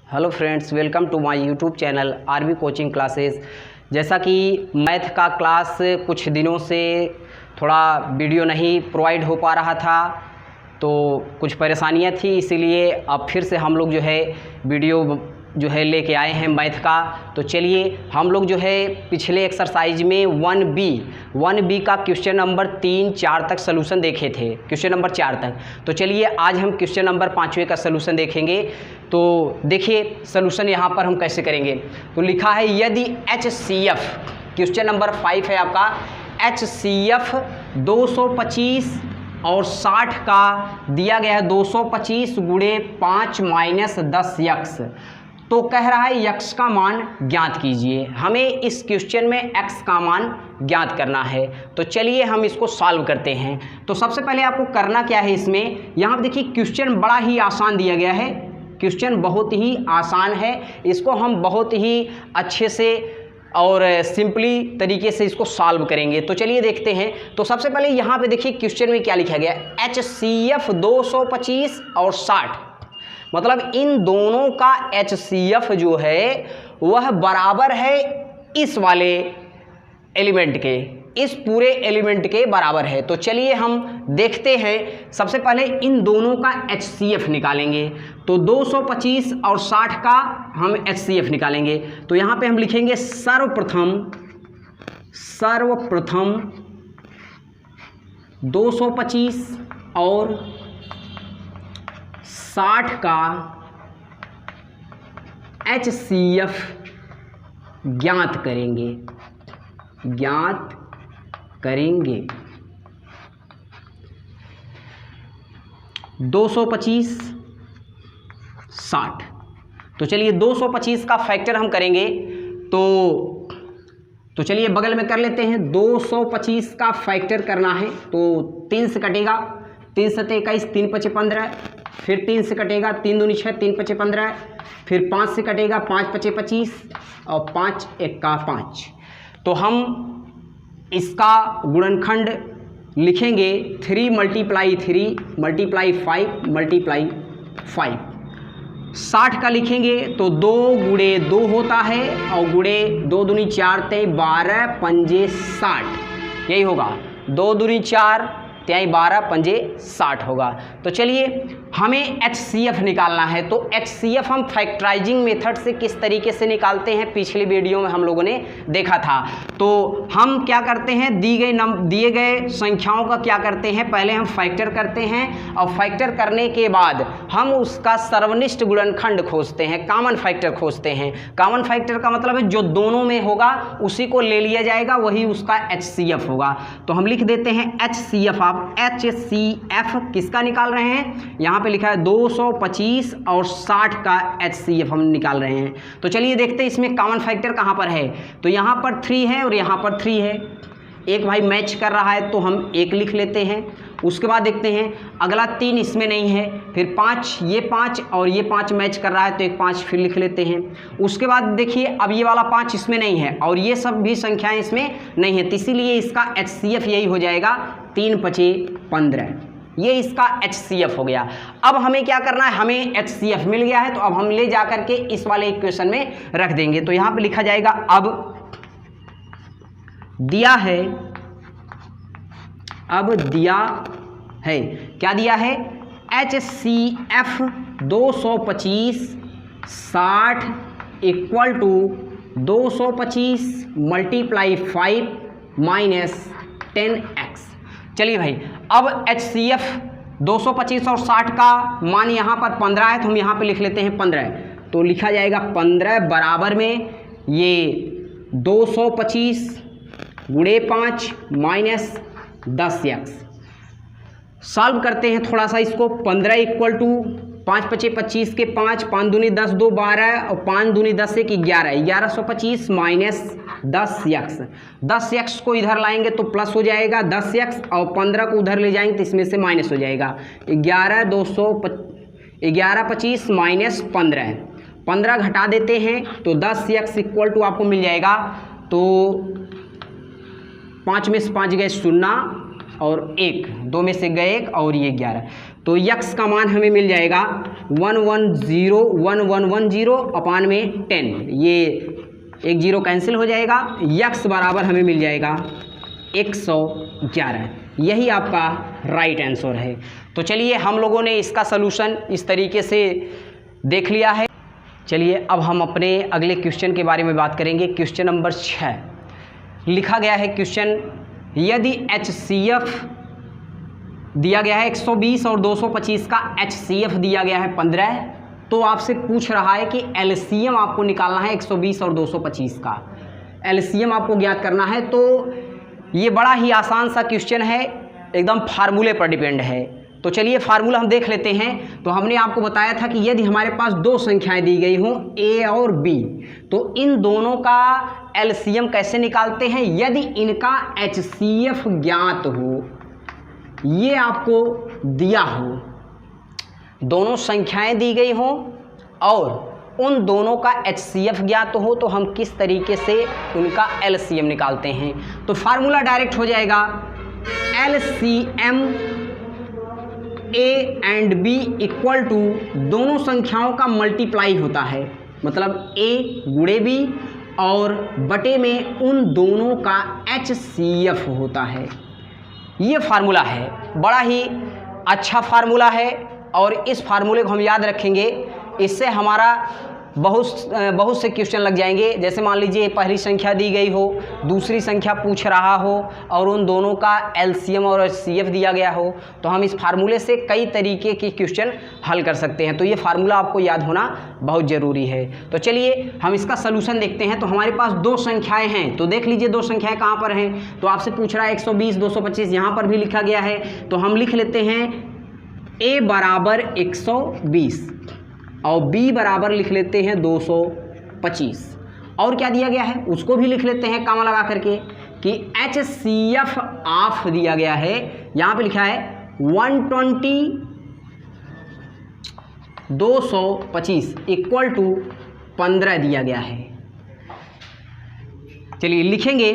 Hello friends, welcome to my YouTube channel RB coaching classes. जैसा कि math का class कुछ दिनों से थोड़ा वीडियो नहीं प्रोवाइड हो पा रहा था, तो कुछ परेशानियां थी, इसीलिए अब फिर से हम लोग जो है वीडियो जो है लेके आए हैं मैथ का। तो चलिए हम लोग जो है पिछले एक्सरसाइज में 1B का क्वेश्चन नंबर 3, 4 तक सलूशन देखे थे, क्वेश्चन नंबर 4 तक। तो चलिए आज हम क्वेश्चन नंबर 5वें का सलूशन देखेंगे। तो देखिए सलूशन यहाँ पर हम कैसे करेंगे। तो लिखा है यदि HCF, क्वेश्चन नंबर 5 है आपका, HCF 225 और 60 का दिया गया है 225 गुणे 5 माइनस 10x। तो कह रहा है x का मान ज्ञात कीजिए। हमें इस क्वेश्चन में x का मान ज्ञात करना है। तो चलिए हम इसको सॉल्व करते हैं। तो सबसे पहले आपको करना क्या है, इसमें यहाँ पर देखिए क्वेश्चन बड़ा ही आसान दिया गया है, क्वेश्चन बहुत ही आसान है। इसको हम बहुत ही अच्छे से और सिंपली तरीके से इसको सॉल्व करेंगे। तो चलिए देखते हैं। तो सबसे पहले यहाँ पे देखिए क्वेश्चन में क्या लिखा गया है, HCF 225 और 60, मतलब इन दोनों का HCF जो है वह बराबर है इस वाले एलिमेंट के, इस पूरे एलिमेंट के बराबर है। तो चलिए हम देखते हैं। सबसे पहले इन दोनों का HCF निकालेंगे। तो 225 और 60 का हम HCF निकालेंगे। तो यहाँ पे हम लिखेंगे सर्वप्रथम 225 और 60 का HCF ज्ञात करेंगे। 225 60। तो चलिए 225 का फैक्टर हम करेंगे। तो चलिए बगल में कर लेते हैं। 225 का फैक्टर करना है तो 3 से कटेगा, 3 से 21, 3 पचे 15, फिर 3 से कटेगा, 3 दूनी 6, 3 पचे 15, फिर 5 से कटेगा, 5 पचे 25 और 5 एक्का 5। तो हम इसका गुणनखंड लिखेंगे 3 × 3 × 5 × 5। 60 का लिखेंगे तो 2 गुणे 2 होता है और गुणे 2 दूनी 4 ते 12 पंजे 60, यही होगा। 2 दूनी 4 त्याई 12 पंजे 60 होगा। तो चलिए हमें HCF निकालना है। तो HCF हम फैक्टराइजिंग मेथड से किस तरीके से निकालते हैं पिछली वीडियो में हम लोगों ने देखा था। तो हम क्या करते हैं, दिए गए संख्याओं का क्या करते हैं, पहले हम फैक्टर करते हैं और फैक्टर करने के बाद हम उसका सर्वनिष्ठ गुणनखंड खोजते हैं, कॉमन फैक्टर खोजते हैं। कॉमन फैक्टर का मतलब है जो दोनों में होगा उसी को ले लिया जाएगा, वही उसका HCF होगा। तो हम लिख देते हैं HCF। आप HCF किसका निकाल रहे हैं, यहाँ पे लिखा है 225 और 60 का HCF हम निकाल रहे हैं। तो चलिए देखते हैं इसमें कॉमन फैक्टर कहाँ पर है। तो यहाँ पर 3 है और यहाँ पर 3 है। एक भाई मैच कर रहा है तो हम 1 लिख लेते हैं। उसके बाद देखते हैं अगला 3 इसमें नहीं है, फिर 5, ये 5 और ये 5 मैच कर रहा है तो एक 5 फिर लिख लेते हैं। उसके बाद देखिए अब ये वाला 5 इसमें नहीं है और ये सब भी संख्याएं इसमें नहीं है, तो इसीलिए इसका HCF यही हो जाएगा 3 पचे 15। ये इसका HCF हो गया। अब हमें क्या करना है, हमें HCF मिल गया है तो अब हम ले जा करके इस वाले इक्वेशन में रख देंगे। तो यहाँ पे लिखा जाएगा अब दिया है, क्या दिया है, HCF 225 60 equal to 225 × 5 minus 10x। चलिए भाई अब HCF 225 और 60 का मान यहाँ पर 15 है, तो हम यहाँ पे लिख लेते हैं 15। तो लिखा जाएगा 15 बराबर में ये 225 गुणे 5 माइनस 10x। सॉल्व करते हैं थोड़ा सा इसको। 15 इक्वल टू 5 पचे 25 के 5, 5 दूनी 10, 2 12 और 5 दूनी 10 1 11, 1125 माइनस 10x। 10x को इधर लाएंगे तो प्लस हो जाएगा 10x और 15 को उधर ले जाएंगे तो इसमें से माइनस हो जाएगा 11 25 माइनस 15 घटा देते हैं तो 10x इक्वल टू आपको मिल जाएगा। तो 5 में से 5 गए 0 और 1, 2 में से गए 1 और ये 11। तो यक्स का मान हमें मिल जाएगा 110 अपान में 10, ये एक जीरो कैंसिल हो जाएगा, यक्स बराबर हमें मिल जाएगा 111। यही आपका राइट आंसर है। तो चलिए हम लोगों ने इसका सलूशन इस तरीके से देख लिया है। चलिए अब हम अपने अगले क्वेश्चन के बारे में बात करेंगे। क्वेश्चन नंबर 6 लिखा गया है क्वेश्चन, यदि HCF दिया गया है 120 और 225 का HCF दिया गया है 15, तो आपसे पूछ रहा है कि LCM आपको निकालना है 120 और 225 का, LCM आपको ज्ञात करना है। तो ये बड़ा ही आसान सा क्वेश्चन है, एकदम फार्मूले पर डिपेंड है। तो चलिए फार्मूला हम देख लेते हैं। तो हमने आपको बताया था कि यदि हमारे पास दो संख्याएं दी गई हों A और B, तो इन दोनों का LCM कैसे निकालते हैं, यदि इनका HCF ज्ञात हो, ये आपको दिया हो, दोनों संख्याएं दी गई हों और उन दोनों का HCF ज्ञात हो, तो हम किस तरीके से उनका LCM निकालते हैं। तो फार्मूला डायरेक्ट हो जाएगा LCM A and B equal to दोनों संख्याओं का मल्टीप्लाई होता है, मतलब A गुणे B और बटे में उन दोनों का HCF होता है। ये फार्मूला है, बड़ा ही अच्छा फार्मूला है और इस फार्मूले को हम याद रखेंगे, इससे हमारा बहुत से क्वेश्चन लग जाएंगे। जैसे मान लीजिए पहली संख्या दी गई हो, दूसरी संख्या पूछ रहा हो और उन दोनों का LCM और HCF दिया गया हो, तो हम इस फार्मूले से कई तरीके के क्वेश्चन हल कर सकते हैं। तो ये फार्मूला आपको याद होना बहुत ज़रूरी है। तो चलिए हम इसका सलूशन देखते हैं। तो हमारे पास दो संख्याएँ हैं, तो देख लीजिए दो संख्याएँ कहाँ पर हैं। तो आपसे पूछ रहा है 120 225, यहाँ पर भी लिखा गया है। तो हम लिख लेते हैं A बराबर 120 और B बराबर लिख लेते हैं 225, और क्या दिया गया है उसको भी लिख लेते हैं कामा लगा करके कि HCF ऑफ दिया गया है, यहाँ पे लिखा है 120 225 इक्वल टू 15 दिया गया है। चलिए लिखेंगे।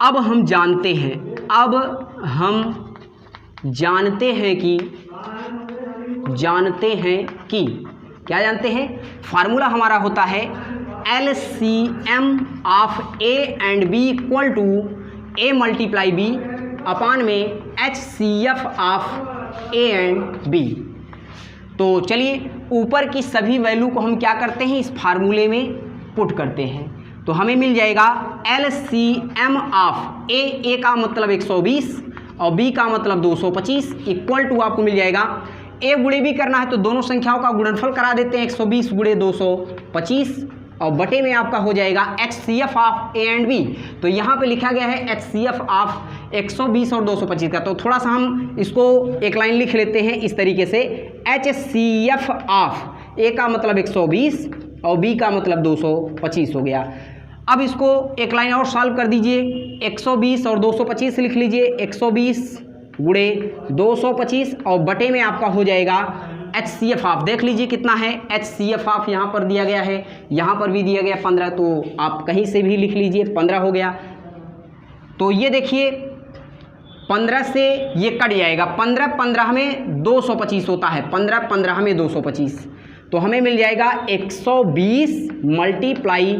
अब हम जानते हैं कि क्या जानते हैं, फार्मूला हमारा होता है LCM of A and B equal to A multiply B upon में HCF of A and B। तो चलिए ऊपर की सभी वैल्यू को हम क्या करते हैं, इस फार्मूले में पुट करते हैं। तो हमें मिल जाएगा LCM ऑफ A का मतलब 120 और B का मतलब 225 इक्वल टू आपको मिल जाएगा, A गुणे भी करना है तो दोनों संख्याओं का गुणनफल करा देते हैं 120 गुणे 225 और बटे में आपका हो जाएगा HCF of A and B। तो यहाँ पे लिखा गया है HCF ऑफ 120 और 225 का। तो थोड़ा सा हम इसको एक लाइन लिख लेते हैं इस तरीके से, HCF ऑफ A का मतलब 120 और B का मतलब 225 हो गया। अब इसको एक लाइन और सॉल्व कर दीजिए, 120 और 225 लिख लीजिए, 120 गुणे 225 और बटे में आपका हो जाएगा HCF ऑफ। देख लीजिए कितना है HCF ऑफ, यहाँ पर दिया गया है, यहाँ पर भी दिया गया 15, तो आप कहीं से भी लिख लीजिए 15 हो गया। तो ये देखिए 15 से ये कट जाएगा, 15 में 225 होता है, 15 में 225, तो हमें मिल जाएगा 120 मल्टीप्लाई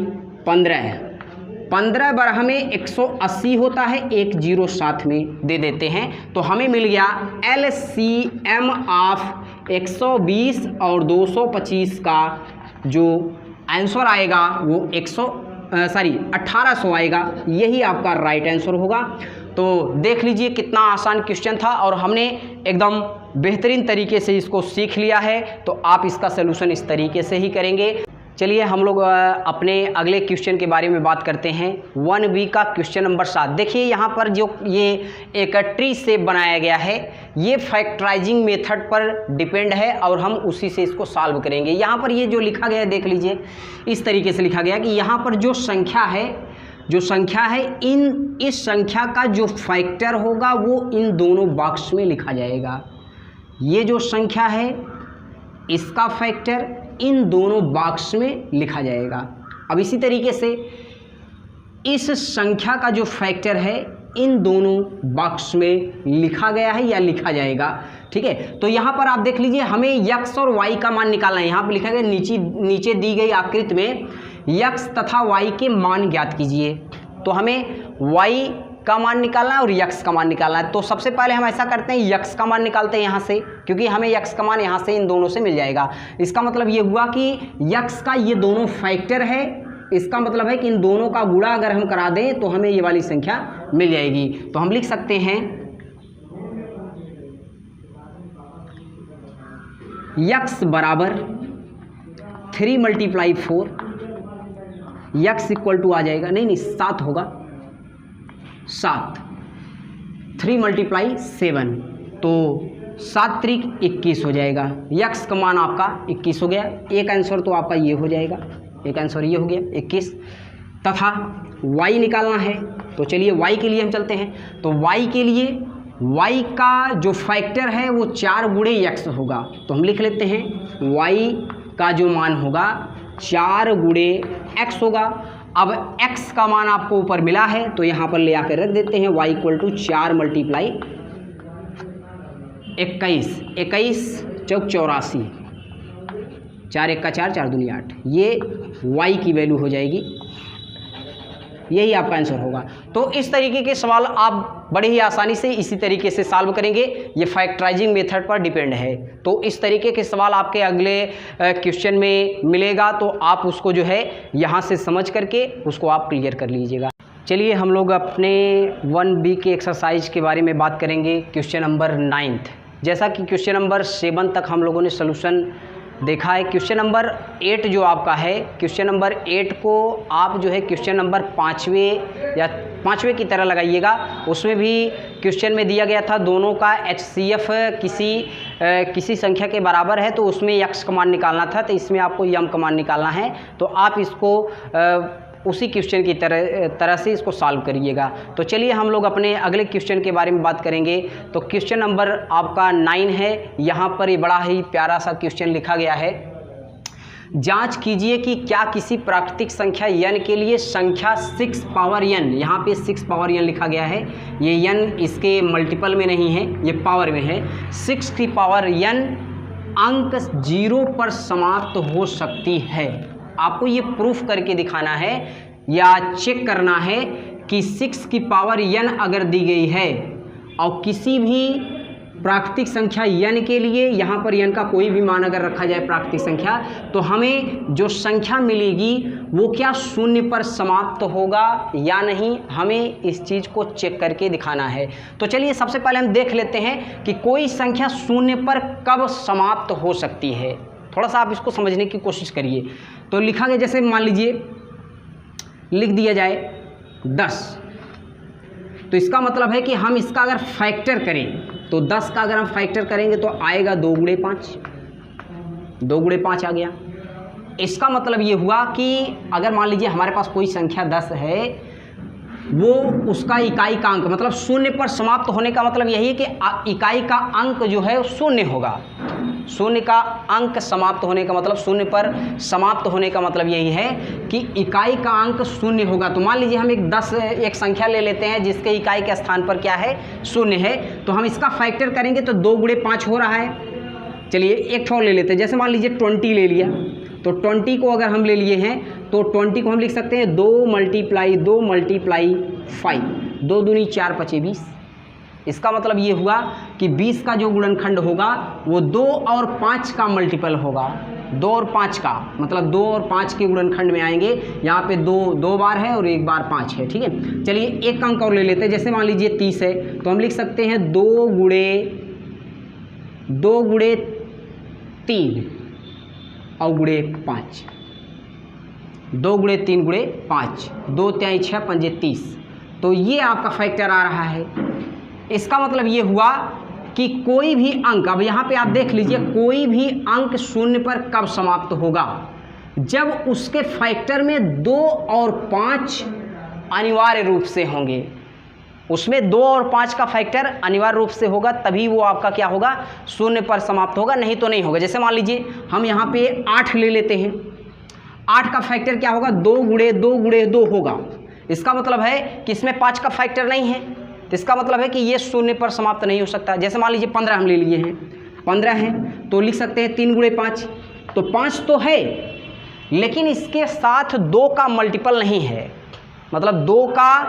15 बारह में 180 होता है, एक जीरो साथ में दे देते हैं। तो हमें मिल गया LCM ऑफ 120 और 225 का जो आंसर आएगा वो 1800 आएगा। यही आपका राइट आंसर होगा। तो देख लीजिए कितना आसान क्वेश्चन था और हमने एकदम बेहतरीन तरीके से इसको सीख लिया है। तो आप इसका सलूशन इस तरीके से ही करेंगे। चलिए हम लोग अपने अगले क्वेश्चन के बारे में बात करते हैं। 1B का क्वेश्चन नंबर 7। देखिए यहाँ पर जो ये एक ट्री शेप बनाया गया है, ये फैक्टराइजिंग मेथड पर डिपेंड है और हम उसी से इसको सॉल्व करेंगे। यहाँ पर ये जो लिखा गया है देख लीजिए, इस तरीके से लिखा गया कि यहाँ पर जो संख्या है इस संख्या का जो फैक्टर होगा वो इन दोनों बॉक्स में लिखा जाएगा। ये जो संख्या है इसका फैक्टर इन दोनों बॉक्स में लिखा जाएगा। अब इसी तरीके से इस संख्या का जो फैक्टर है इन दोनों बॉक्स में लिखा गया है या लिखा जाएगा। ठीक है। तो यहाँ पर आप देख लीजिए, हमें x और y का मान निकालना है। यहाँ पर लिखा गया नीचे दी गई आकृति में x तथा y के मान ज्ञात कीजिए। तो हमें y का मान निकालना है और x का मान निकालना है। तो सबसे पहले हम ऐसा करते हैं, x का मान निकालते हैं यहाँ से, क्योंकि हमें x का मान यहाँ से इन दोनों से मिल जाएगा। इसका मतलब ये हुआ कि x का ये दोनों फैक्टर है, इसका मतलब है कि इन दोनों का गुणा अगर हम करा दें तो हमें ये वाली संख्या मिल जाएगी। तो हम लिख सकते हैं x बराबर 3 × 4, x इक्वल टू आ जाएगा, नहीं 7 होगा, 7, 3 × 7, तो 7 त्रिक 21 हो जाएगा। x का मान आपका 21 हो गया। एक आंसर तो आपका ये हो जाएगा, एक आंसर ये हो गया 21। तथा y निकालना है, तो चलिए y के लिए हम चलते हैं। तो y के लिए y का जो फैक्टर है वो 4 × x होगा। तो हम लिख लेते हैं y का जो मान होगा 4 × x होगा। अब x का मान आपको ऊपर मिला है तो यहाँ पर ले आकर रख देते हैं, y इक्वल टू 4 × 21, 21 चौक 84, 4 1 का 4, 4 दूनी 8, ये y की वैल्यू हो जाएगी। यही आपका आंसर होगा। तो इस तरीके के सवाल आप बड़े ही आसानी से इसी तरीके से सॉल्व करेंगे। ये फैक्टराइजिंग मेथड पर डिपेंड है। तो इस तरीके के सवाल आपके अगले क्वेश्चन में मिलेगा, तो आप उसको जो है यहाँ से समझ करके उसको आप क्लियर कर लीजिएगा। चलिए हम लोग अपने 1B के एक्सरसाइज के बारे में बात करेंगे। क्वेश्चन नंबर 9th, जैसा कि क्वेश्चन नंबर 7 तक हम लोगों ने सोल्यूशन देखा है। क्वेश्चन नंबर 8 जो आपका है, क्वेश्चन नंबर 8 को आप जो है क्वेश्चन नंबर 5वें की तरह लगाइएगा। उसमें भी क्वेश्चन में दिया गया था दोनों का HCF किसी संख्या के बराबर है, तो उसमें x का मान निकालना था, तो इसमें आपको m का मान निकालना है। तो आप इसको उसी क्वेश्चन की तरह से इसको सॉल्व करिएगा। तो चलिए हम लोग अपने अगले क्वेश्चन के बारे में बात करेंगे। तो क्वेश्चन नंबर आपका 9 है। यहाँ पर ये बड़ा ही प्यारा सा क्वेश्चन लिखा गया है, जांच कीजिए कि क्या किसी प्राकृतिक संख्या n के लिए संख्या 6 पावर n, यहाँ पे 6 पावर n लिखा गया है, ये n इसके मल्टीपल में नहीं है, ये पावर में है, 6 की पावर n अंक 0 पर समाप्त हो सकती है। आपको ये प्रूफ करके दिखाना है या चेक करना है कि 6 की पावर n अगर दी गई है और किसी भी प्राकृतिक संख्या n के लिए यहाँ पर n का कोई भी मान अगर रखा जाए प्राकृतिक संख्या, तो हमें जो संख्या मिलेगी वो क्या शून्य पर समाप्त होगा या नहीं, हमें इस चीज़ को चेक करके दिखाना है। तो चलिए सबसे पहले हम देख लेते हैं कि कोई संख्या शून्य पर कब समाप्त हो सकती है। थोड़ा सा आप इसको समझने की कोशिश करिए। तो लिखा गया, जैसे मान लीजिए लिख दिया जाए 10, तो इसका मतलब है कि हम इसका अगर फैक्टर करें तो 10 का अगर हम फैक्टर करेंगे तो आएगा 2 × 5, 2 × 5 आ गया। इसका मतलब ये हुआ कि अगर मान लीजिए हमारे पास कोई संख्या 10 है, वो उसका इकाई का अंक मतलब शून्य पर समाप्त होने का मतलब यही है कि इकाई का अंक जो है शून्य होगा। शून्य का अंक समाप्त होने का मतलब, शून्य पर समाप्त होने का मतलब यही है कि इकाई का अंक शून्य होगा। तो मान लीजिए हम एक संख्या ले लेते हैं जिसके इकाई के स्थान पर क्या है, शून्य है, तो हम इसका फैक्टर करेंगे तो 2 × 5 हो रहा है। चलिए एक और ले लेते हैं, जैसे मान लीजिए 20 ले लिया, तो 20 को अगर हम ले लिए हैं तो 20 को हम लिख सकते हैं 2 × 2 × 5, 2 दूनी 4 5 20। इसका मतलब ये हुआ कि 20 का जो गुणनखंड होगा वो 2 और 5 का मल्टीपल होगा। 2 और 5 का मतलब 2 और 5 के गुणनखंड में आएंगे। यहाँ पे 2 बार है और 1 बार 5 है, ठीक है। चलिए एक अंक और ले लेते हैं, जैसे मान लीजिए 30 है, तो हम लिख सकते हैं 2 × 3 और गुणे 5, 2 × 3 × 5, 2 × 6 5 30। तो ये आपका फैक्टर आ रहा है। इसका मतलब ये हुआ कि कोई भी अंक, अब यहाँ पे आप देख लीजिए, कोई भी अंक शून्य पर कब समाप्त होगा, जब उसके फैक्टर में 2 और 5 अनिवार्य रूप से होंगे। उसमें 2 और 5 का फैक्टर अनिवार्य रूप से होगा, तभी वो आपका क्या होगा, शून्य पर समाप्त होगा, नहीं तो नहीं होगा। जैसे मान लीजिए हम यहाँ पे 8 ले लेते हैं, 8 का फैक्टर क्या होगा, 2 × 2 × 2 होगा। इसका मतलब है कि इसमें 5 का फैक्टर नहीं है, तो इसका मतलब है कि ये शून्य पर समाप्त नहीं हो सकता। जैसे मान लीजिए 15 हम ले लिए हैं, 15 हैं तो लिख सकते हैं 3 × 5, तो 5 तो है लेकिन इसके साथ 2 का मल्टीपल नहीं है, मतलब 2 का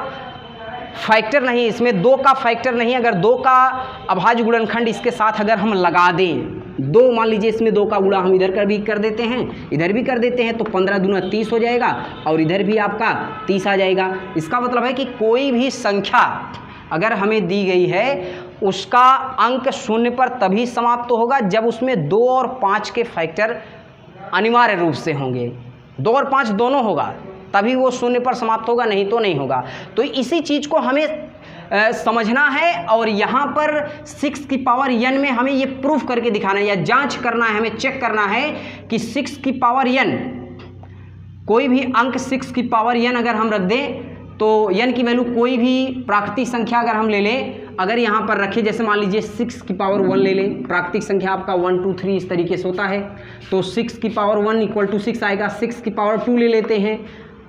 फैक्टर नहीं, इसमें 2 का फैक्टर नहीं। अगर 2 का अभाज्य गुणनखंड इसके साथ अगर हम लगा दें, 2 मान लीजिए इसमें 2 का गुणा हम इधर कर भी कर देते हैं, इधर भी कर देते हैं, तो 15 दूना 30 हो जाएगा और इधर भी आपका 30 आ जाएगा। इसका मतलब है कि कोई भी संख्या अगर हमें दी गई है उसका अंक शून्य पर तभी समाप्त होगा जब उसमें 2 और 5 के फैक्टर अनिवार्य रूप से होंगे। 2 और 5 दोनों होगा तभी वो शून्य पर समाप्त होगा, नहीं तो नहीं होगा। तो इसी चीज़ को हमें समझना है और यहाँ पर 6 की पावर n में हमें ये प्रूफ करके दिखाना है या जांच करना है, हमें चेक करना है कि 6 की पावर n, कोई भी अंक 6 की पावर n अगर हम रख दें तो n की वैल्यू कोई भी प्राकृतिक संख्या अगर हम ले लें, अगर यहाँ पर रखें, जैसे मान लीजिए 6 की पावर 1 ले लें, प्राकृतिक संख्या आपका 1 2 3 इस तरीके से होता है, तो 6 की पावर 1 = 6 आएगा। 6 की पावर 2 ले लेते हैं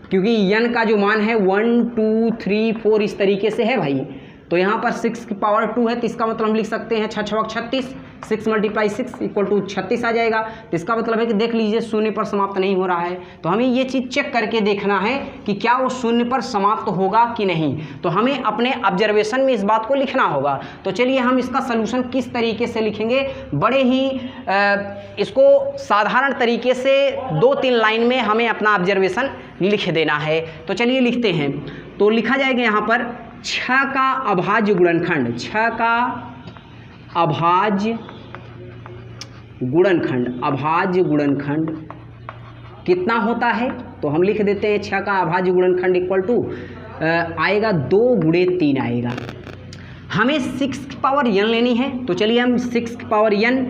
क्योंकि n का जो मान है 1 2 3 4 इस तरीके से है भाई, तो यहाँ पर 6 की पावर 2 है, तो इसका मतलब हम लिख सकते हैं 6 × 36, 6 × 6 = 36 आ जाएगा। तो इसका मतलब है कि देख लीजिए शून्य पर समाप्त नहीं हो रहा है, तो हमें ये चीज़ चेक करके देखना है कि क्या वो शून्य पर समाप्त होगा कि नहीं। तो हमें अपने ऑब्जर्वेशन में इस बात को लिखना होगा। तो चलिए हम इसका सलूशन किस तरीके से लिखेंगे, बड़े ही इसको साधारण तरीके से 2-3 लाइन में हमें अपना ऑब्जर्वेशन लिख देना है। तो चलिए लिखते हैं। तो लिखा जाएगा यहाँ पर 6 का अभाज्य गुणनखंड, 6 का अभाज्य गुणनखंड, अभाज्य गुणनखंड कितना होता है, तो हम लिख देते हैं 6 का अभाज्य गुणनखंड आएगा 2 × 3 आएगा। हमें 6 की पावर n लेनी है, तो चलिए हम 6 की पावर n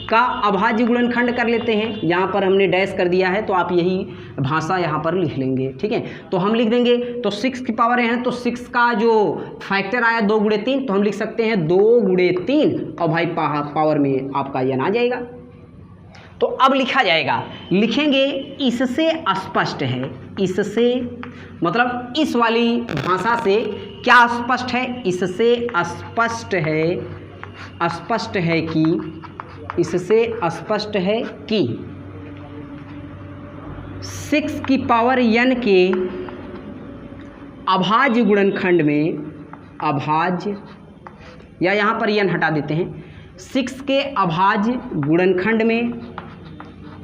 का अभाज्य गुणनखंड कर लेते हैं। यहाँ पर हमने डैश कर दिया है तो आप यही भाषा यहाँ पर लिख लेंगे, ठीक है। तो हम लिख देंगे, तो 6 की पावर है तो 6 का जो फैक्टर आया 2 × 3, तो हम लिख सकते हैं 2 × 3 और भाई पावर में आपका n आ जाएगा। तो अब लिखा जाएगा, लिखेंगे इससे स्पष्ट है, इससे मतलब इस वाली भाषा से क्या स्पष्ट है, इससे स्पष्ट है, स्पष्ट है कि, इससे स्पष्ट है कि 6 की पावर n के अभाज्य गुणनखंड में, अभाज्य या यहाँ पर n हटा देते हैं, 6 के अभाज्य गुणनखंड में,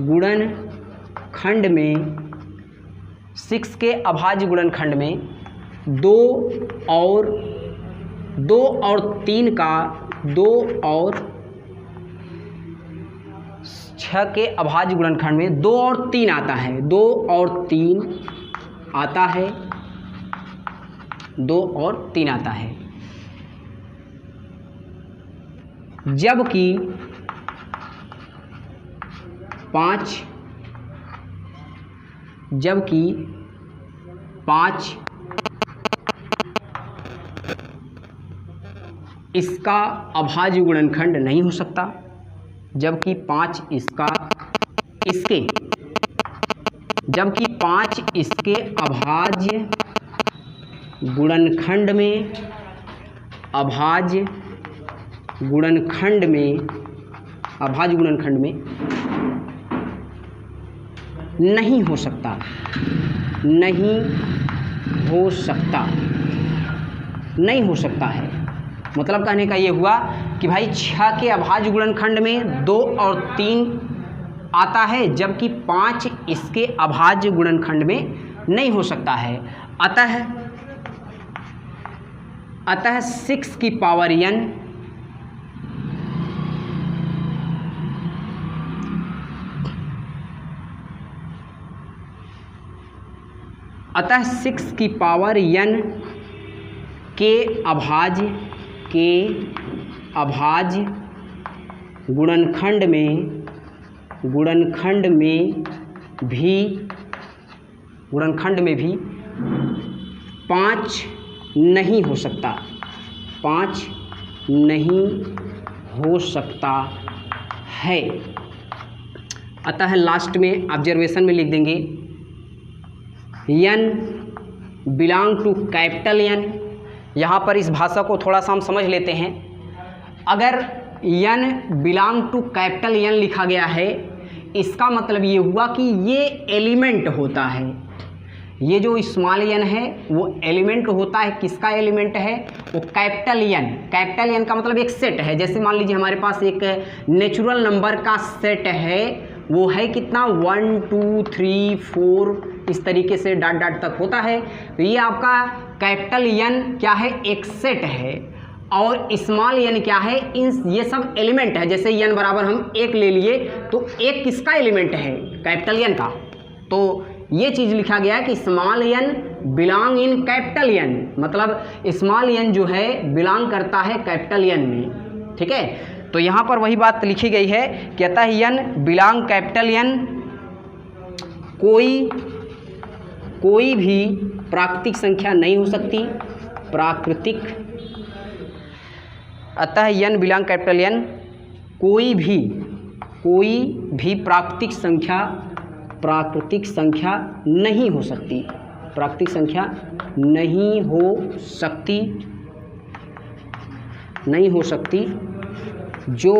गुणनखंड में 6 के अभाज्य गुणनखंड में 2 और 3 का 2 और 6 के अभाज्य गुणनखंड में 2 और 3 आता है, 2 और 3 आता है, 2 और 3 आता है, जबकि 5 इसका अभाज्य गुणनखंड नहीं हो सकता, जबकि 5 इसका, इसके, जबकि 5 इसके अभाज्य गुणनखंड में, अभाज्य गुणनखंड में, अभाज्य गुणनखंड में नहीं हो सकता, नहीं हो सकता, नहीं हो सकता है। मतलब कहने का ये हुआ कि भाई 6 के अभाज्य गुणनखंड में 2 और 3 आता है, जबकि 5 इसके अभाज्य गुणनखंड में नहीं हो सकता है। अतः 6 की पावर n अतः 6 की पावर n के अभाज्य गुणनखंड में भी 5 नहीं हो सकता, 5 नहीं हो सकता है। अतः लास्ट में ऑब्जर्वेशन में लिख देंगे n belong to capital N, यहाँ पर इस भाषा को थोड़ा सा हम समझ लेते हैं। अगर n belong to capital N लिखा गया है, इसका मतलब ये हुआ कि ये एलिमेंट होता है। ये जो स्मॉल n है वो एलिमेंट होता है। किसका एलिमेंट है? वो कैपिटल N। कैपिटल N का मतलब एक सेट है। जैसे मान लीजिए हमारे पास एक नेचुरल नंबर का सेट है, वो है कितना 1 2 3 4 इस तरीके से डॉट डॉट तक होता है। तो ये आपका कैपिटल N क्या है? एक सेट है। और स्मॉल n क्या है? ये सब एलिमेंट है। जैसे n बराबर हम 1 ले लिए तो 1 किसका एलिमेंट है? कैपिटल N का। तो ये चीज़ लिखा गया है कि small n belong in capital N, मतलब स्मॉल n जो है बिलोंग करता है कैपिटल N में। ठीक है, तो यहाँ पर वही बात लिखी गई है, कहता है n बिलोंग कैपिटल N, कोई भी प्राकृतिक संख्या नहीं हो सकती। प्राकृतिक, अतः n बिलोंग कैपिटल N, कोई भी प्राकृतिक संख्या नहीं हो सकती। प्राकृतिक संख्या नहीं हो सकती जो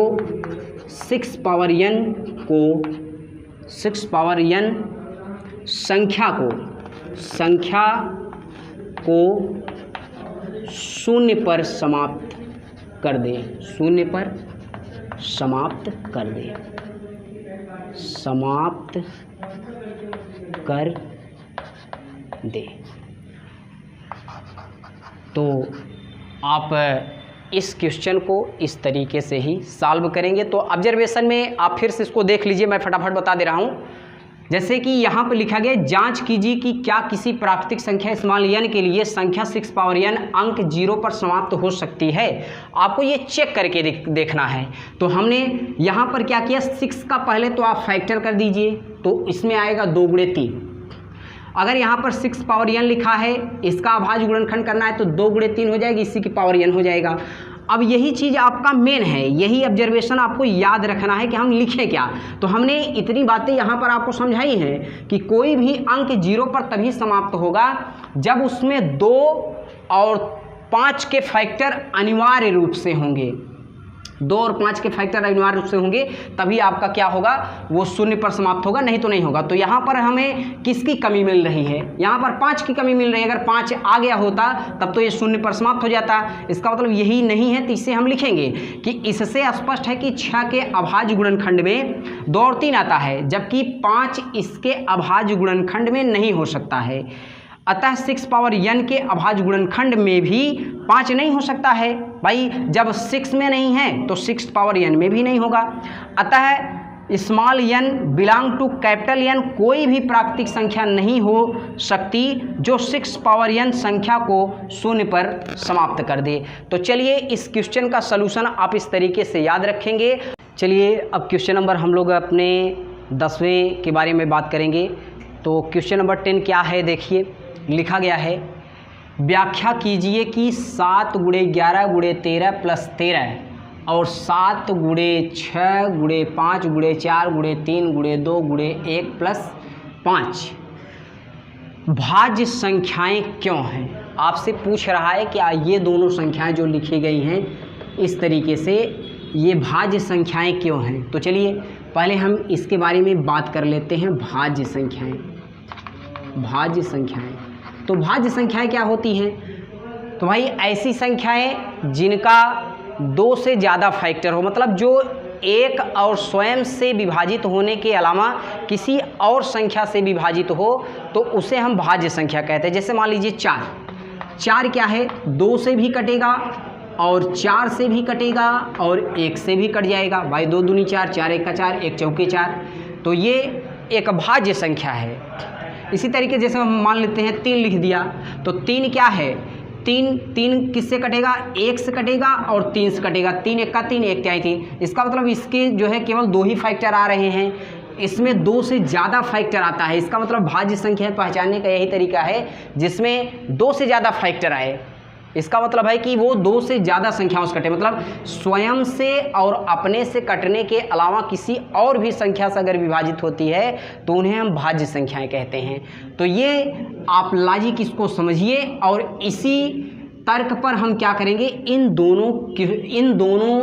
6 पावर n संख्या को शून्य पर समाप्त कर दे। समाप्त कर दे। तो आप इस क्वेश्चन को इस तरीके से ही सॉल्व करेंगे। तो ऑब्जर्वेशन में आप फिर से इसको देख लीजिए, मैं फटाफट बता दे रहा हूँ। जैसे कि यहाँ पर लिखा गया, जांच कीजिए कि क्या किसी प्राकृतिक संख्या स्मॉल n के लिए संख्या 6 पावर n अंक 0 पर समाप्त हो सकती है। आपको ये चेक करके देखना है। तो हमने यहाँ पर क्या किया, 6 का पहले तो आप फैक्टर कर दीजिए, तो इसमें आएगा 2 गुणे 3। अगर यहाँ पर 6 पावर n लिखा है, इसका अभाज्य गुणनखंड करना है तो 2 गुणे 3 हो जाएगी, इसी की पावर n हो जाएगा। अब यही चीज़ आपका मेन है, यही ऑब्जर्वेशन आपको याद रखना है कि हम लिखें क्या। तो हमने इतनी बातें यहाँ पर आपको समझाई हैं कि कोई भी अंक 0 पर तभी समाप्त होगा जब उसमें 2 और 5 के फैक्टर अनिवार्य रूप से होंगे। 2 और 5 के फैक्टर अनिवार्य रूप से होंगे, तभी आपका क्या होगा, वो शून्य पर समाप्त होगा, नहीं तो नहीं होगा। तो यहाँ पर हमें किसकी कमी मिल रही है? यहाँ पर 5 की कमी मिल रही है। अगर 5 आ गया होता तब तो ये शून्य पर समाप्त हो जाता। इसका मतलब यही नहीं है, तो इसे हम लिखेंगे कि इससे स्पष्ट है कि 6 के अभाज्य गुणनखंड में 2 और 3 आता है, जबकि 5 इसके अभाज्य गुणनखंड में नहीं हो सकता है। अतः 6 पावर n के अभाज्य गुणनखंड में भी 5 नहीं हो सकता है। भाई जब 6 में नहीं है तो 6 पावर n में भी नहीं होगा। अतः small n belong to capital N, कोई भी प्राकृतिक संख्या नहीं हो सकती जो 6 पावर n संख्या को शून्य पर समाप्त कर दे। तो चलिए इस क्वेश्चन का सलूशन आप इस तरीके से याद रखेंगे। चलिए अब क्वेश्चन नंबर हम लोग अपने 10वें के बारे में बात करेंगे। तो क्वेश्चन नंबर 10 क्या है, देखिए लिखा गया है, व्याख्या कीजिए कि 7 गुणे 11 गुणे 13 प्लस 13 और 7 गुणे 6 गुणे 5 गुणे 4 गुणे 3 गुणे 2 गुणे 1 प्लस 5 भाज्य संख्याएं क्यों हैं। आपसे पूछ रहा है कि ये दोनों संख्याएं जो लिखी गई हैं इस तरीके से, ये भाज्य संख्याएं क्यों हैं। तो चलिए पहले हम इसके बारे में बात कर लेते हैं। भाज्य संख्याएं, तो भाज्य संख्याएं क्या होती हैं? तो भाई ऐसी संख्याएं जिनका 2 से ज़्यादा फैक्टर हो, मतलब जो एक और स्वयं से विभाजित होने के अलावा किसी और संख्या से विभाजित हो, तो उसे हम भाज्य संख्या कहते हैं। जैसे मान लीजिए 4 क्या है, 2 से भी कटेगा और 4 से भी कटेगा और 1 से भी कट जाएगा। भाई 2 दूनी 4, 4 एक का 4, 1 चौके 4, तो ये एक भाज्य संख्या है। इसी तरीके जैसे हम मान लेते हैं 3 लिख दिया, तो 3 क्या है, 3 किससे कटेगा, 1 से कटेगा और 3 से कटेगा। 3 एक का 3, 1 क्या 3। इसका मतलब इसके जो है केवल 2 ही फैक्टर आ रहे हैं, इसमें 2 से ज़्यादा फैक्टर आता है। इसका मतलब भाज्य संख्या पहचानने का यही तरीका है जिसमें 2 से ज़्यादा फैक्टर आए। इसका मतलब है कि वो 2 से ज़्यादा संख्याओं से कटे, मतलब स्वयं से और अपने से कटने के अलावा किसी और भी संख्या से अगर विभाजित होती है तो उन्हें हम भाज्य संख्याएं कहते हैं। तो ये आप लॉजिक इसको समझिए और इसी तर्क पर हम क्या करेंगे, इन दोनों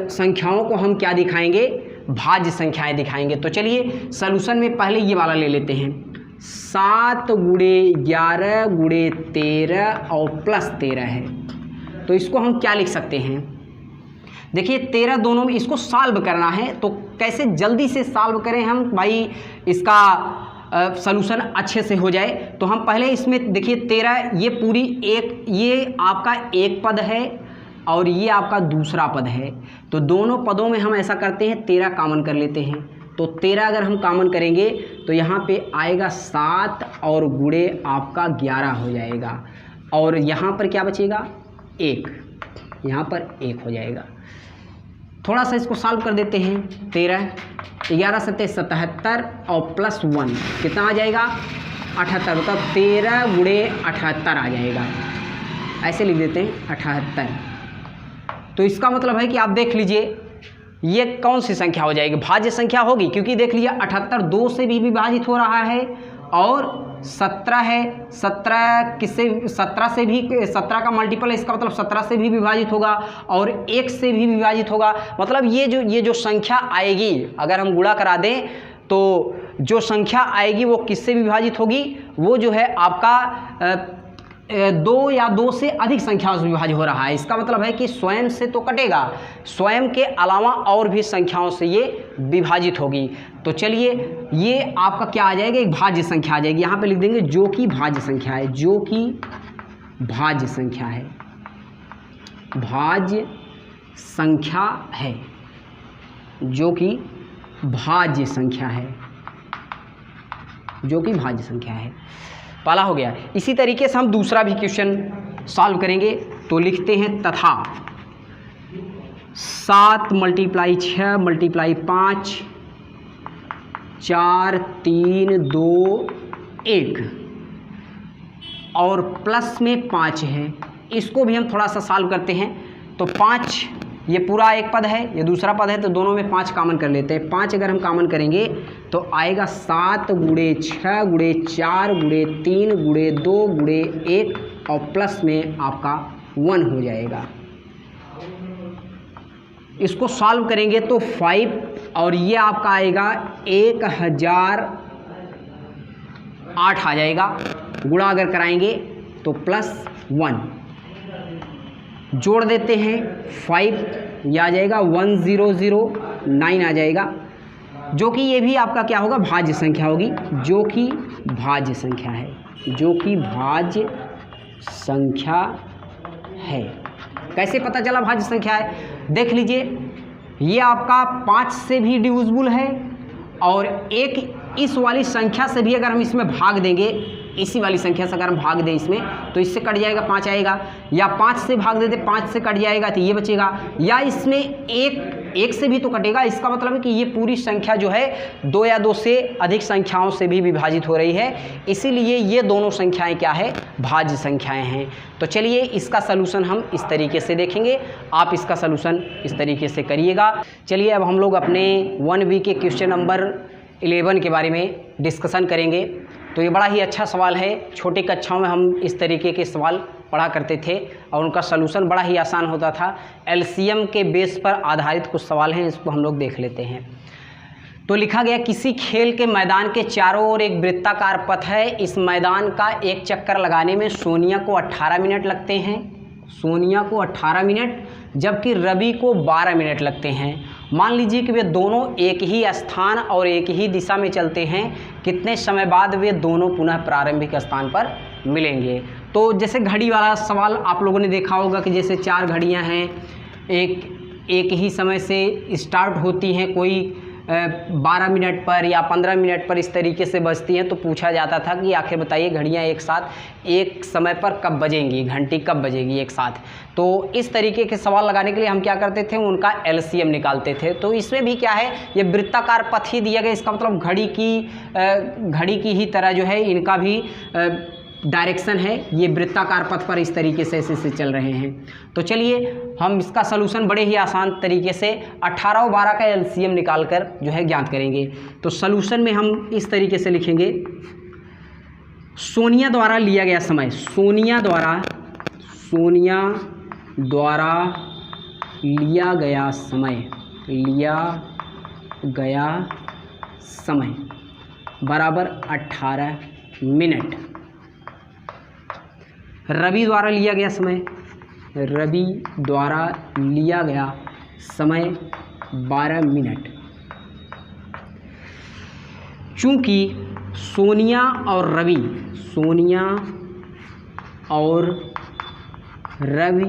संख्याओं को हम क्या दिखाएंगे, भाज्य संख्याएं दिखाएंगे। तो चलिए सॉल्यूशन में पहले ये वाला ले लेते हैं, 7 × 11 × 13 और +13 है। तो इसको हम क्या लिख सकते हैं, देखिए 13 दोनों में, इसको सॉल्व करना है। तो कैसे जल्दी से सॉल्व करें हम भाई, इसका सॉल्यूशन अच्छे से हो जाए। तो हम पहले इसमें देखिए 13, ये पूरी ये आपका एक पद है और ये आपका दूसरा पद है। तो दोनों पदों में हम ऐसा करते हैं 13 कॉमन कर लेते हैं। तो 13 अगर हम कॉमन करेंगे तो यहाँ पे आएगा 7 और गुणे आपका 11 हो जाएगा, और यहाँ पर क्या बचेगा 1, यहाँ पर 1 हो जाएगा। थोड़ा सा इसको सॉल्व कर देते हैं, 13 11 7 77 और +1 कितना आ जाएगा 78, मतलब 13 × 78 आ जाएगा, ऐसे लिख देते हैं 78। तो इसका मतलब है कि आप देख लीजिए ये कौन सी संख्या हो जाएगी, भाज्य संख्या होगी, क्योंकि देख लीजिए 78 2 से भी विभाजित हो रहा है और 17 है, 17 किससे, 17 से भी, 17 का मल्टीपल है, इसका मतलब 17 से भी विभाजित होगा और 1 से भी विभाजित होगा। मतलब ये जो संख्या आएगी, अगर हम गुणा करा दें तो जो संख्या आएगी वो किससे विभाजित होगी, वो जो है आपका 2 या 2 से अधिक संख्याओं से विभाजित हो रहा है। इसका मतलब है कि स्वयं से तो कटेगा, स्वयं के अलावा और भी संख्याओं से ये विभाजित होगी। तो चलिए ये आपका क्या आ जाएगा, एक भाज्य संख्या आ जाएगी। यहाँ पे लिख देंगे जो कि भाज्य संख्या है, जो कि भाज्य संख्या है, भाज्य संख्या है, जो कि भाज्य संख्या है, जो कि भाज्य संख्या है। पहला हो गया। इसी तरीके से हम दूसरा भी क्वेश्चन सॉल्व करेंगे। तो लिखते हैं तथा 7 × 6 × 5 4 3 2 1 और प्लस में 5 है। इसको भी हम थोड़ा सा सॉल्व करते हैं। तो 5, ये पूरा एक पद है, ये दूसरा पद है, तो दोनों में 5 कॉमन कर लेते हैं। 5 अगर हम कॉमन करेंगे तो आएगा 7 × 6 × 4 × 3 × 2 × 1 और प्लस में आपका 1 हो जाएगा। इसको सॉल्व करेंगे तो 5 और ये आपका आएगा 1008 आ जाएगा। गुणा अगर कराएंगे तो +1 जोड़ देते हैं 5, यह आ जाएगा 1009 आ जाएगा, जो कि ये भी आपका क्या होगा, भाज्य संख्या होगी, जो कि भाज्य संख्या है, जो कि भाज्य संख्या है। कैसे पता चला भाज्य संख्या है, देख लीजिए ये आपका 5 से भी डिविजिबल है और एक इस वाली संख्या से भी अगर हम इसमें भाग देंगे, इसी वाली संख्या से अगर हम भाग दें इसमें तो इससे कट जाएगा 5 आएगा, या 5 से भाग देते 5 से कट जाएगा तो ये बचेगा, या इसमें एक से भी तो कटेगा। इसका मतलब है कि ये पूरी संख्या जो है 2 या 2 से अधिक संख्याओं से भी विभाजित हो रही है, इसीलिए ये दोनों संख्याएं क्या है, भाज्य संख्याएं हैं। तो चलिए इसका सलूशन हम इस तरीके से देखेंगे, आप इसका सलूशन इस तरीके से करिएगा। चलिए अब हम लोग अपने 1B के क्वेश्चन नंबर 11 के बारे में डिस्कशन करेंगे। तो ये बड़ा ही अच्छा सवाल है, छोटी कक्षाओं में हम इस तरीके के सवाल पढ़ा करते थे और उनका सलूशन बड़ा ही आसान होता था। एलसीएम के बेस पर आधारित कुछ सवाल हैं, इसको हम लोग देख लेते हैं। तो लिखा गया, किसी खेल के मैदान के चारों ओर एक वृत्ताकार पथ है, इस मैदान का एक चक्कर लगाने में सोनिया को 18 मिनट लगते हैं, सोनिया को 18 मिनट, जबकि रवि को 12 मिनट लगते हैं। मान लीजिए कि वे दोनों एक ही स्थान और एक ही दिशा में चलते हैं, कितने समय बाद वे दोनों पुनः प्रारंभिक स्थान पर मिलेंगे। तो जैसे घड़ी वाला सवाल आप लोगों ने देखा होगा कि जैसे 4 घड़ियां हैं, एक ही समय से स्टार्ट होती हैं, कोई 12 मिनट पर या 15 मिनट पर इस तरीके से बजती हैं, तो पूछा जाता था कि आखिर बताइए घड़ियां एक साथ एक समय पर कब बजेंगी, घंटी कब बजेगी एक साथ। तो इस तरीके के सवाल लगाने के लिए हम क्या करते थे, उनका एलसीएम निकालते थे। तो इसमें भी क्या है, ये वृत्ताकार पथ ही दिया गया, इसका मतलब घड़ी की ही तरह जो है इनका भी डायरेक्शन है, ये वृत्ताकार पथ पर इस तरीके से ऐसे चल रहे हैं। तो चलिए हम इसका सलूशन बड़े ही आसान तरीके से 18 और 12 का एलसीएम निकालकर जो है ज्ञात करेंगे। तो सलूशन में हम इस तरीके से लिखेंगे, सोनिया द्वारा लिया गया समय, सोनिया सोनिया द्वारा लिया गया समय बराबर 18 मिनट। रवि द्वारा लिया गया समय 12 मिनट। चूँकि सोनिया और रवि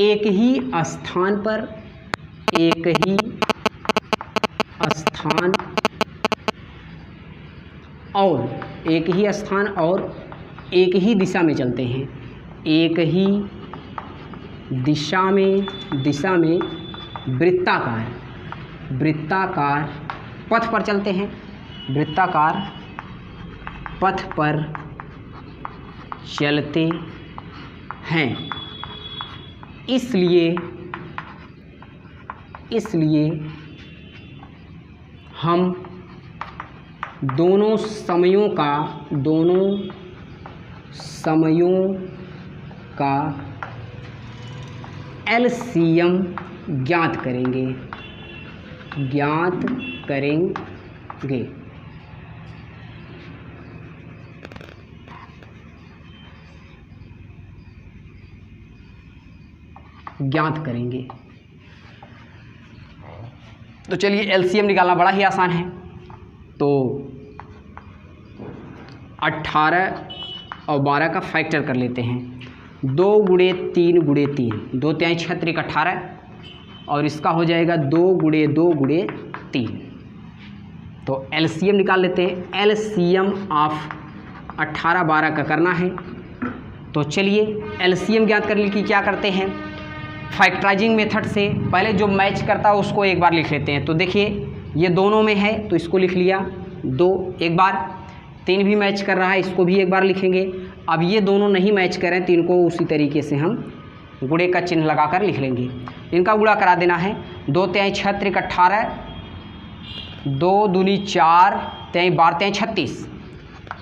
एक ही स्थान और एक ही दिशा में चलते हैं, एक ही दिशा में वृत्ताकार पथ पर चलते हैं, वृत्ताकार पथ पर चलते हैं। इसलिए हम दोनों समयों का एलसीएम ज्ञात करेंगे। ज्ञात करेंगे। तो चलिए एलसीएम निकालना बड़ा ही आसान है। तो 18 और 12 का फैक्टर कर लेते हैं। 2 गुणे 3 गुणे 3, 2 3 6 3 18, और इसका हो जाएगा 2 गुणे 2 गुणे 3। तो एलसीएम निकाल लेते हैं। एलसीएम ऑफ 18 12 का करना है। तो चलिए एलसीएम ज्ञात करने की क्या करते हैं, फैक्टराइजिंग मेथड से पहले जो मैच करता है उसको एक बार लिख लेते हैं। तो देखिए ये दोनों में है तो इसको लिख लिया 2 एक बार, 3 भी मैच कर रहा है इसको भी एक बार लिखेंगे। अब ये दोनों नहीं मैच करें तो इनको उसी तरीके से हम गुणे का चिन्ह लगाकर लिख लेंगे। इनका गुणा करा देना है। 2 3 6 3 18, 2 दूनी 4, 3 12 3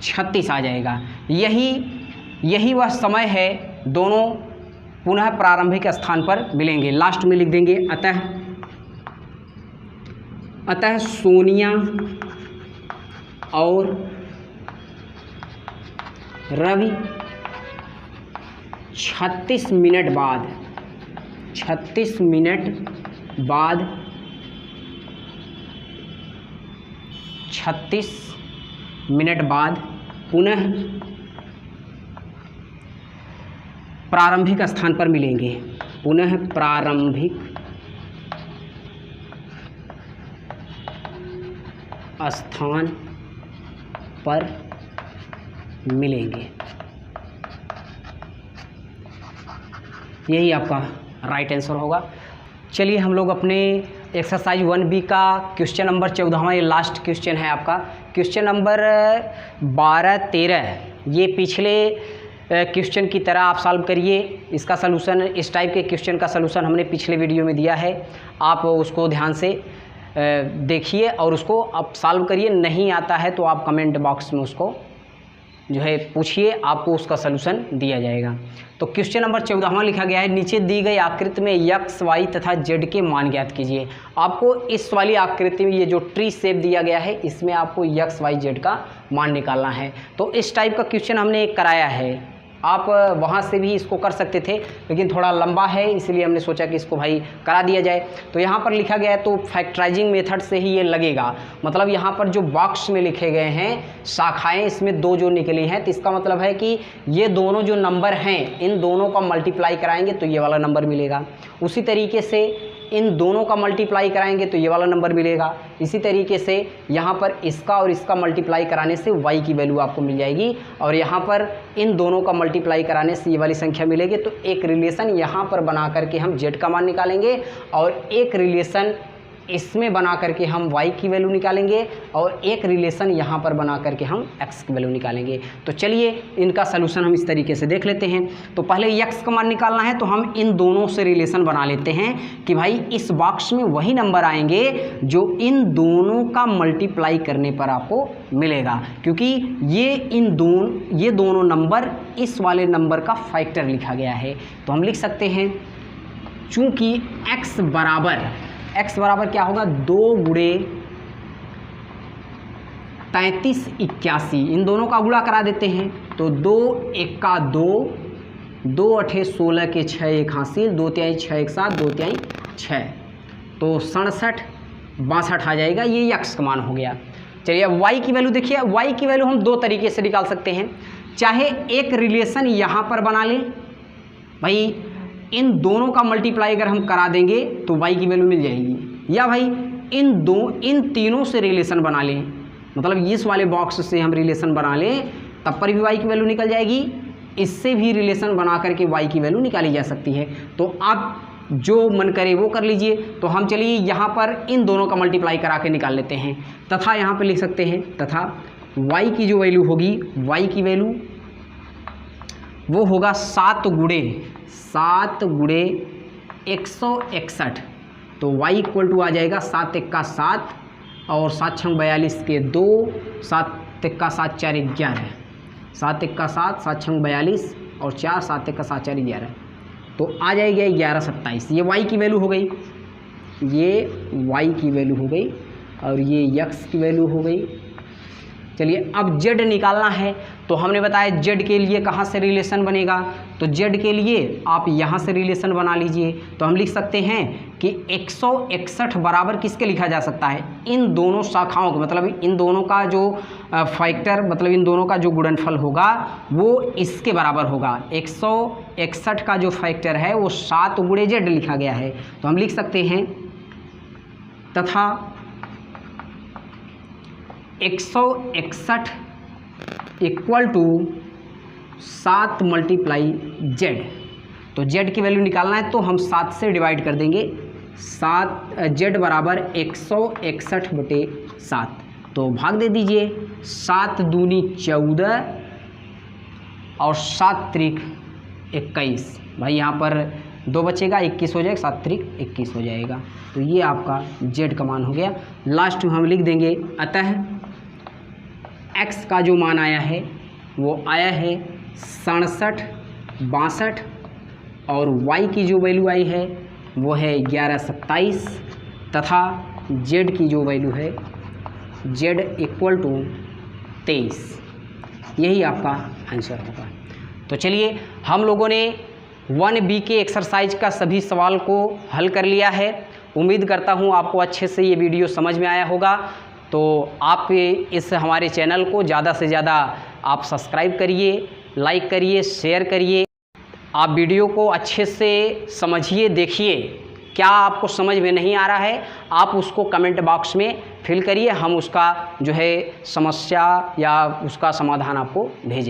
36 आ जाएगा। यही वह समय है, दोनों पुनः प्रारंभिक स्थान पर मिलेंगे। लास्ट में लिख देंगे अतः सोनिया और रवि 36 मिनट बाद पुनः प्रारंभिक स्थान पर मिलेंगे। पुनः प्रारंभिक स्थान पर मिलेंगे। यही आपका राइट आंसर होगा। चलिए हम लोग अपने एक्सरसाइज 1B का क्वेश्चन नंबर 14वां, ये लास्ट क्वेश्चन है आपका। क्वेश्चन नंबर 12 13 ये पिछले क्वेश्चन की तरह आप सॉल्व करिए। इसका सलूशन, इस टाइप के क्वेश्चन का सलूशन हमने पिछले वीडियो में दिया है, आप उसको ध्यान से देखिए और उसको आप सॉल्व करिए। नहीं आता है तो आप कमेंट बॉक्स में उसको जो है पूछिए, आपको उसका सलूशन दिया जाएगा। तो क्वेश्चन नंबर 14वां लिखा गया है, नीचे दी गई आकृति में x, y तथा z के मान ज्ञात कीजिए। आपको इस वाली आकृति में ये जो ट्री शेप दिया गया है इसमें आपको x, y, z का मान निकालना है। तो इस टाइप का क्वेश्चन हमने एक कराया है, आप वहाँ से भी इसको कर सकते थे लेकिन थोड़ा लंबा है इसलिए हमने सोचा कि इसको भाई करा दिया जाए। तो यहाँ पर लिखा गया है तो फैक्टराइजिंग मेथड से ही ये लगेगा। मतलब यहाँ पर जो बॉक्स में लिखे गए हैं शाखाएं, इसमें 2 जो निकली हैं तो इसका मतलब है कि ये दोनों जो नंबर हैं इन दोनों का मल्टीप्लाई कराएंगे तो ये वाला नंबर मिलेगा। उसी तरीके से इन दोनों का मल्टीप्लाई कराएंगे तो ये वाला नंबर मिलेगा। इसी तरीके से यहाँ पर इसका और इसका मल्टीप्लाई कराने से y की वैल्यू आपको मिल जाएगी और यहाँ पर इन दोनों का मल्टीप्लाई कराने से ये वाली संख्या मिलेगी। तो एक रिलेशन यहाँ पर बना करके हम z का मान निकालेंगे और एक रिलेशन इसमें बना करके हम y की वैल्यू निकालेंगे और एक रिलेशन यहाँ पर बना करके हम x की वैल्यू निकालेंगे। तो चलिए इनका सलूशन हम इस तरीके से देख लेते हैं। तो पहले x का मान निकालना है, तो हम इन दोनों से रिलेशन बना लेते हैं कि भाई इस बॉक्स में वही नंबर आएंगे जो इन दोनों का मल्टीप्लाई करने पर आपको मिलेगा, क्योंकि ये दोनों नंबर इस वाले नंबर का फैक्टर लिखा गया है। तो हम लिख सकते हैं चूंकि x बराबर क्या होगा, 2 गुणे 33 81, इन दोनों का गुणा करा देते हैं। तो 2 1 2, 2 8 16 के 6 1 हासिल, 2 3 6 1 7, 2 3 6, तो 67 62 आ जाएगा। ये x का मान हो गया। चलिए अब y की वैल्यू देखिए। y की वैल्यू हम 2 तरीके से निकाल सकते हैं। चाहे एक रिलेशन यहाँ पर बना लें, भाई इन दोनों का मल्टीप्लाई अगर हम करा देंगे तो y की वैल्यू मिल जाएगी, या भाई इन तीनों से रिलेशन बना लें, मतलब इस वाले बॉक्स से हम रिलेशन बना लें तब पर भी y की वैल्यू निकल जाएगी। इससे भी रिलेशन बना करके y की वैल्यू निकाली जा सकती है। तो आप जो मन करे वो कर लीजिए। तो हम चलिए यहाँ पर इन दोनों का मल्टीप्लाई करा के निकाल लेते हैं। तथा यहाँ पर लिख सकते हैं तथा y की जो वैल्यू होगी, y की वैल्यू वो होगा 7 गुणे 161। तो y इक्वल टू आ जाएगा 7 1 7 और 7 6 42 के 2, 7 1 7 4 11, 7 1 7 7 6 42 और 4, 7 1 7 4 11, तो आ जाएगा 11 27। ये y की वैल्यू हो गई, ये y की वैल्यू हो गई और ये x की वैल्यू हो गई। चलिए अब z निकालना है। तो हमने बताया z के लिए कहाँ से रिलेशन बनेगा, तो z के लिए आप यहाँ से रिलेशन बना लीजिए। तो हम लिख सकते हैं कि 161 बराबर किसके लिखा जा सकता है, इन दोनों शाखाओं को, मतलब इन दोनों का जो फैक्टर, मतलब इन दोनों का जो गुणनफल होगा वो इसके बराबर होगा। 161 का जो फैक्टर है वो 7 गुणे z लिखा गया है। तो हम लिख सकते हैं तथा 161 इक्वल टू 7 मल्टीप्लाई z। तो z की वैल्यू निकालना है तो हम 7 से डिवाइड कर देंगे। z बराबर 161/7, तो भाग दे दीजिए। 7 दूनी 14 और 7 त्रिक 21, भाई यहाँ पर 2 बचेगा, 21 हो जाएगा, 7 त्रिक 21 हो जाएगा। तो ये आपका z का मान हो गया। लास्ट में हम लिख देंगे अतः x का जो मान आया है वो आया है 67 62 और y की जो वैल्यू आई है वो है 11 27 तथा z की जो वैल्यू है z इक्वल टू 23। यही आपका आंसर होगा। तो चलिए हम लोगों ने 1B के एक्सरसाइज का सभी सवाल को हल कर लिया है। उम्मीद करता हूँ आपको अच्छे से ये वीडियो समझ में आया होगा। तो आप इस हमारे चैनल को ज़्यादा से ज़्यादा आप सब्सक्राइब करिए, लाइक करिए, शेयर करिए। आप वीडियो को अच्छे से समझिए, देखिए। क्या आपको समझ में नहीं आ रहा है आप उसको कमेंट बॉक्स में फिल करिए, हम उसका जो है समस्या या उसका समाधान आपको भेजें।